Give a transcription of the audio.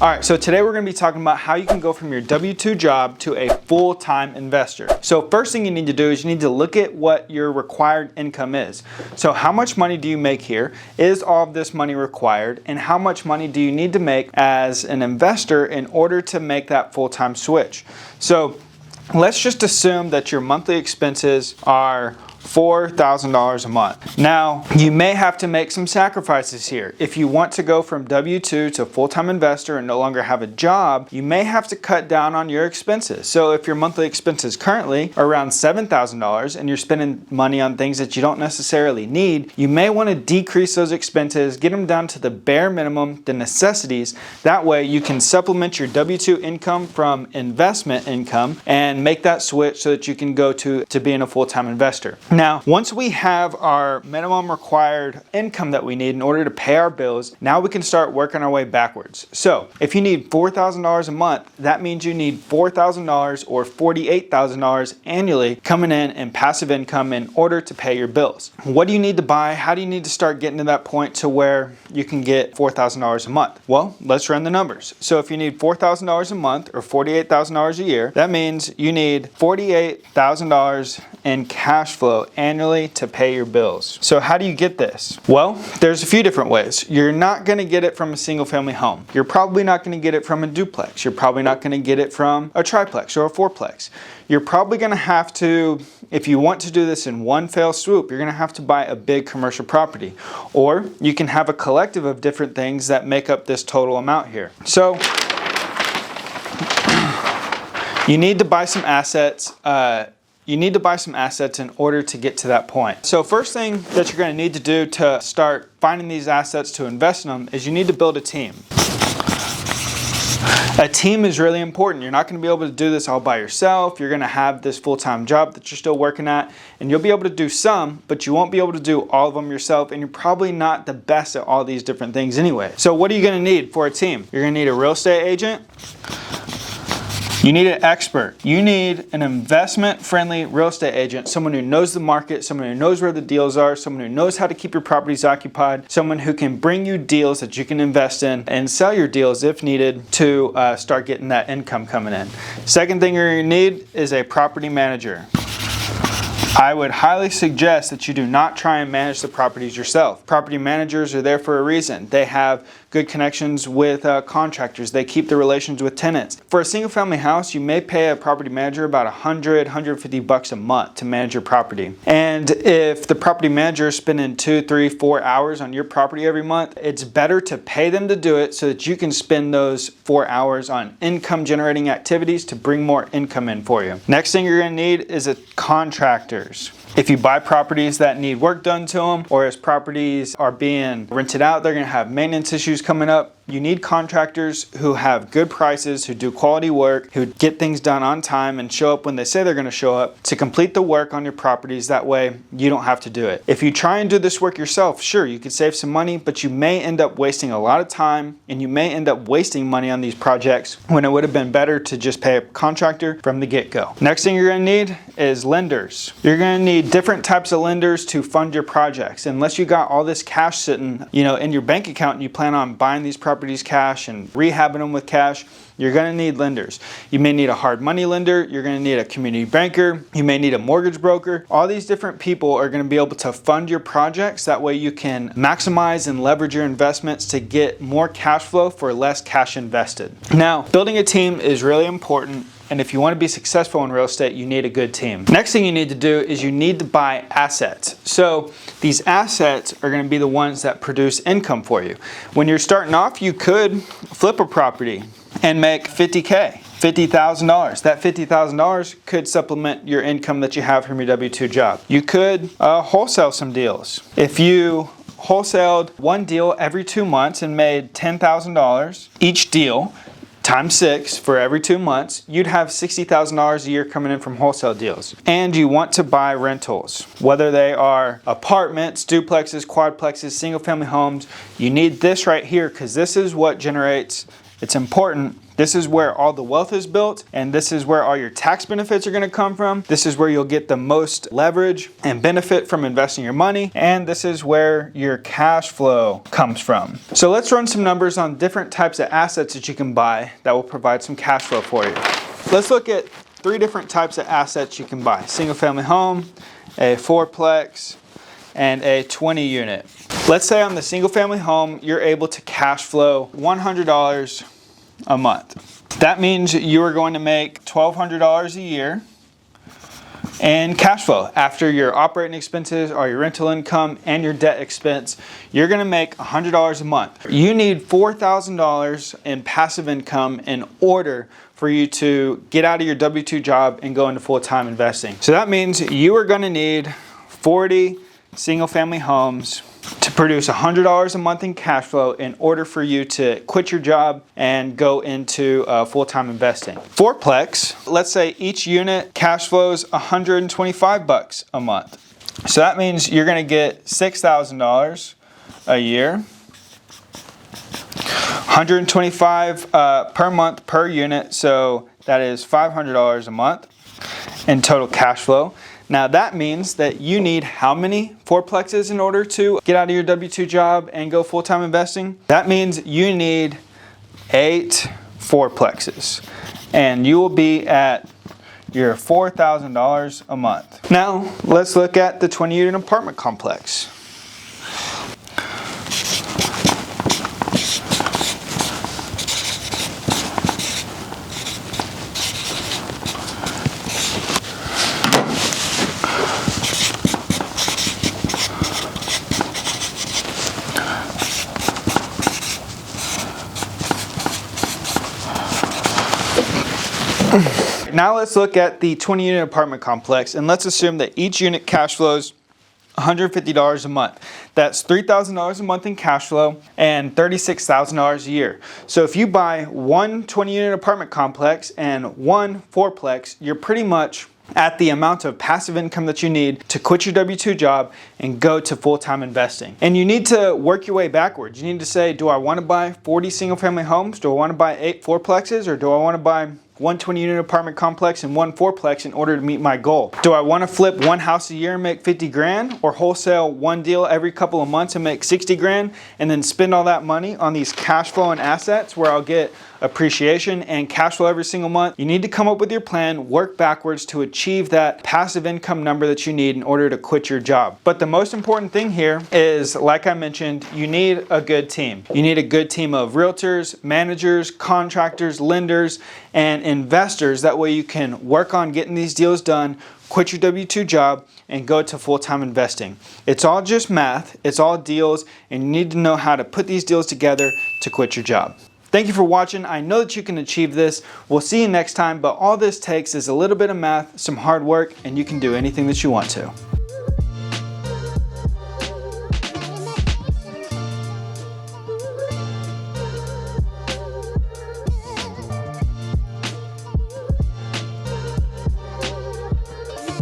All right, so today we're gonna be talking about how you can go from your W-2 job to a full-time investor. So first thing you need to do is you need to look at what your required income is. So how much money do you make here? Is all of this money required? And how much money do you need to make as an investor in order to make that full-time switch? So let's just assume that your monthly expenses are $4,000 a month. Now, you may have to make some sacrifices here. If you want to go from W-2 to full-time investor and no longer have a job, you may have to cut down on your expenses. So if your monthly expenses currently are around $7,000 and you're spending money on things that you don't necessarily need, you may want to decrease those expenses, get them down to the bare minimum, the necessities. That way you can supplement your W-2 income from investment income and make that switch so that you can go to being a full-time investor. Now, once we have our minimum required income that we need in order to pay our bills, now we can start working our way backwards. So if you need $4,000 a month, that means you need $4,000 or $48,000 annually coming in passive income in order to pay your bills. What do you need to buy? How do you need to start getting to that point to where you can get $4,000 a month? Well, let's run the numbers. So if you need $4,000 a month or $48,000 a year, that means you need $48,000 in cash flow annually to pay your bills. So how do you get this? Well, there's a few different ways. You're not going to get it from a single family home. You're probably not going to get it from a duplex. You're probably not going to get it from a triplex or a fourplex. You're probably going to have to, if you want to do this in one fell swoop, you're going to have to buy a big commercial property. Or you can have a collective of different things that make up this total amount here. So you need to buy some assets. You need to buy some assets in order to get to that point. So first thing that you're going to need to do to start finding these assets to invest in them is you need to build a team. A team is really important. You're not going to be able to do this all by yourself. You're going to have this full-time job that you're still working at, and you'll be able to do some, but you won't be able to do all of them yourself, and you're probably not the best at all these different things anyway. So what are you going to need for a team? You're going to need a real estate agent. You need an expert. You need an investment-friendly real estate agent, someone who knows the market, someone who knows where the deals are, someone who knows how to keep your properties occupied, someone who can bring you deals that you can invest in and sell your deals if needed to start getting that income coming in. Second thing you're going to need is a property manager. I would highly suggest that you do not try and manage the properties yourself. Property managers are there for a reason. They have good connections with contractors. They keep the relations with tenants. For a single family house, you may pay a property manager about $100, $150 a month to manage your property. And if the property manager is spending 2, 3, 4 hours on your property every month, it's better to pay them to do it so that you can spend those 4 hours on income generating activities to bring more income in for you. Next thing you're going to need is a contractor. If you buy properties that need work done to them, or as properties are being rented out, they're going to have maintenance issues coming up. You need contractors who have good prices, who do quality work, who get things done on time and show up when they say they're going to show up to complete the work on your properties. That way you don't have to do it. If you try and do this work yourself, sure, you could save some money, but you may end up wasting a lot of time and you may end up wasting money on these projects when it would have been better to just pay a contractor from the get-go. Next thing you're going to need is lenders. You're going to need different types of lenders to fund your projects. Unless you got all this cash sitting, in your bank account and you plan on buying these properties cash and rehabbing them with cash, you're going to need lenders. You may need a hard money lender. You're going to need a community banker. You may need a mortgage broker. All these different people are going to be able to fund your projects. That way you can maximize and leverage your investments to get more cash flow for less cash invested. Now, building a team is really important. And if you want to be successful in real estate, you need a good team. Next thing you need to do is you need to buy assets. So these assets are going to be the ones that produce income for you. When you're starting off, you could flip a property and make $50,000, $50,000. That $50,000 could supplement your income that you have from your W-2 job. You could wholesale some deals. If you wholesaled one deal every 2 months and made $10,000 each deal, times 6 for every 2 months, you'd have $60,000 a year coming in from wholesale deals. And you want to buy rentals, whether they are apartments, duplexes, quadplexes, single family homes. You need this right here because this is what generates It's important. This is where all the wealth is built, and this is where all your tax benefits are going to come from. This is where you'll get the most leverage and benefit from investing your money, and this is where your cash flow comes from. So let's run some numbers on different types of assets that you can buy that will provide some cash flow for you. Let's look at 3 different types of assets you can buy: single family home, a fourplex, and a 20 unit. Let's say on the single family home, you're able to cash flow $100 a month. That means you are going to make $1,200 a year in cash flow. After your operating expenses or your rental income and your debt expense, you're going to make $100 a month. You need $4,000 in passive income in order for you to get out of your W-2 job and go into full-time investing. So that means you are going to need 40 single family homes to produce $100 a month in cash flow in order for you to quit your job and go into full-time investing. Fourplex, let's say each unit cash flows $125 a month. So that means you're going to get $6,000 a year, $125 per month per unit, so that is $500 a month in total cash flow. Now that means that you need how many fourplexes in order to get out of your W-2 job and go full-time investing? That means you need 8 fourplexes, and you will be at your $4,000 a month. Now let's look at the 20-unit apartment complex. Now let's look at the 20-unit apartment complex, and let's assume that each unit cash flows $150 a month. That's $3,000 a month in cash flow and $36,000 a year. So if you buy one 20-unit apartment complex and one fourplex, you're pretty much at the amount of passive income that you need to quit your W-2 job and go to full-time investing. And you need to work your way backwards. You need to say, do I want to buy 40 single-family homes? Do I want to buy 8 fourplexes? Or do I want to buy one 20-unit apartment complex and one fourplex in order to meet my goal? Do I want to flip one house a year and make 50 grand, or wholesale one deal every couple of months and make 60 grand and then spend all that money on these cash flowing assets where I'll get appreciation and cash flow every single month? You need to come up with your plan, work backwards to achieve that passive income number that you need in order to quit your job. But the most important thing here is, like I mentioned, you need a good team. You need a good team of realtors, managers, contractors, lenders, and investors. That way you can work on getting these deals done, quit your W-2 job, and go to full-time investing. It's all just math, it's all deals, and you need to know how to put these deals together to quit your job. Thank you for watching. I know that you can achieve this. We'll see you next time, but all this takes is a little bit of math, some hard work, and you can do anything that you want to.